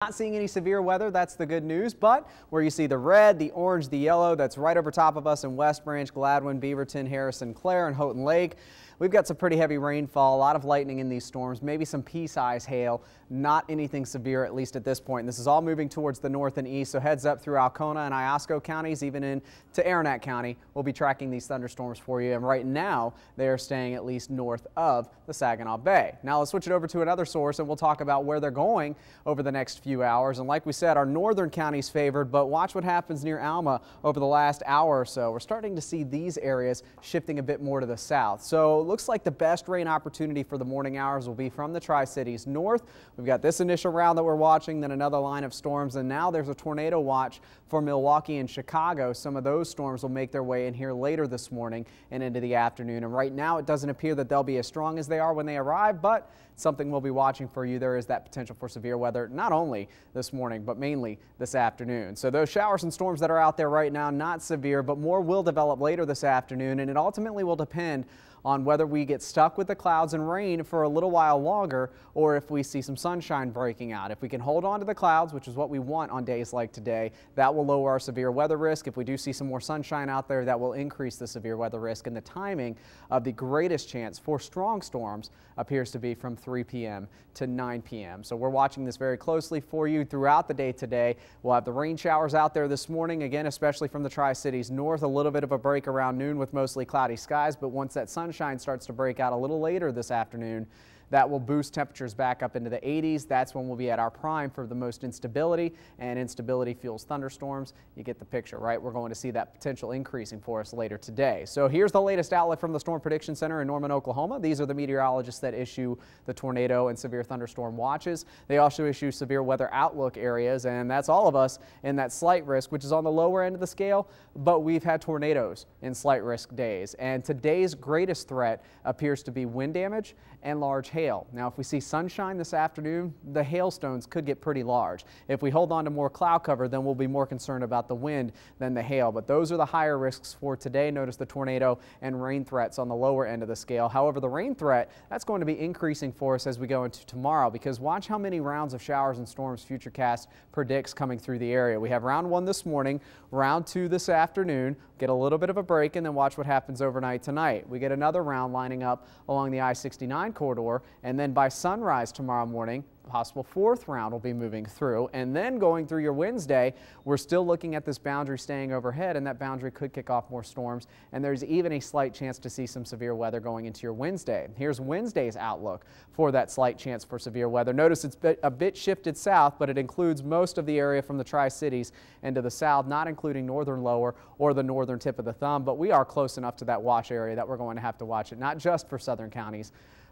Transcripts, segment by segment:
Not seeing any severe weather, that's the good news, but where you see the red, the orange, the yellow, that's right over top of us in West Branch, Gladwin, Beaverton, Harrison, Clare, and Houghton Lake. We've got some pretty heavy rainfall, a lot of lightning in these storms, maybe some pea-size hail, not anything severe at least at this point. And this is all moving towards the north and east, so heads up through Alcona and Iosco counties, even into Aranet County. We'll be tracking these thunderstorms for you, and right now they are staying at least north of the Saginaw Bay. Now let's switch it over to another source and we'll talk about where they're going over the next few hours. And like we said, our northern counties favored, but watch what happens near Alma over the last hour or so. We're starting to see these areas shifting a bit more to the south. So looks like the best rain opportunity for the morning hours will be from the Tri-Cities north. We've got this initial round that we're watching, then another line of storms, and now there's a tornado watch for Milwaukee and Chicago. Some of those storms will make their way in here later this morning and into the afternoon. And right now it doesn't appear that they'll be as strong as they are when they arrive, but something we'll be watching for you. There is that potential for severe weather, not only this morning, but mainly this afternoon. So those showers and storms that are out there right now, not severe, but more will develop later this afternoon, and it ultimately will depend on whether we get stuck with the clouds and rain for a little while longer or if we see some sunshine breaking out. If we can hold on to the clouds, which is what we want on days like today, that will lower our severe weather risk. If we do see some more sunshine out there, that will increase the severe weather risk, and the timing of the greatest chance for strong storms appears to be from 3 p.m. to 9 p.m. So we're watching this very closely for you throughout the day today. We'll have the rain showers out there this morning, again, especially from the Tri-Cities north. A little bit of a break around noon with mostly cloudy skies, but once that sunshine starts to break out a little later this afternoon, that will boost temperatures back up into the 80s. That's when we'll be at our prime for the most instability, and instability fuels thunderstorms. You get the picture, right? We're going to see that potential increasing for us later today. So here's the latest outlook from the Storm Prediction Center in Norman, Oklahoma. These are the meteorologists that issue the tornado and severe thunderstorm watches. They also issue severe weather outlook areas, and that's all of us in that slight risk, which is on the lower end of the scale, but we've had tornadoes in slight risk days. And today's greatest threat appears to be wind damage and large hail. Now, if we see sunshine this afternoon, the hailstones could get pretty large. If we hold on to more cloud cover, then we'll be more concerned about the wind than the hail. But those are the higher risks for today. Notice the tornado and rain threats on the lower end of the scale. However, the rain threat, that's going to be increasing for us as we go into tomorrow, because watch how many rounds of showers and storms FutureCast predicts coming through the area. We have round 1 this morning, round 2 this afternoon, get a little bit of a break, and then watch what happens overnight tonight. We get another round lining up along the I-69 corridor, and then by sunrise tomorrow morning, possible 4th round will be moving through. And then going through your Wednesday, we're still looking at this boundary staying overhead, and that boundary could kick off more storms, and there's even a slight chance to see some severe weather going into your Wednesday. Here's Wednesday's outlook for that slight chance for severe weather. Notice it's a bit shifted south, but it includes most of the area from the Tri-Cities into the south, not including northern lower or the northern tip of the thumb, but we are close enough to that watch area that we're going to have to watch it, not just for southern counties,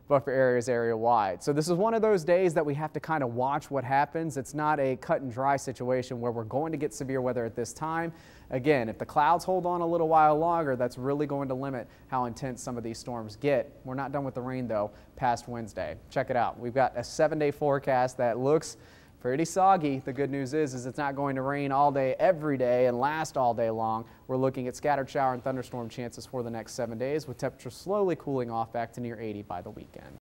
but for areas area-wide. So this is one of those days that we have to kind of watch what happens. It's not a cut and dry situation where we're going to get severe weather at this time. Again, if the clouds hold on a little while longer, that's really going to limit how intense some of these storms get. We're not done with the rain, though, past Wednesday. Check it out. We've got a 7-day forecast that looks pretty soggy. The good news is it's not going to rain all day, every day, and last all day long. We're looking at scattered shower and thunderstorm chances for the next 7 days, with temperatures slowly cooling off back to near 80 by the weekend.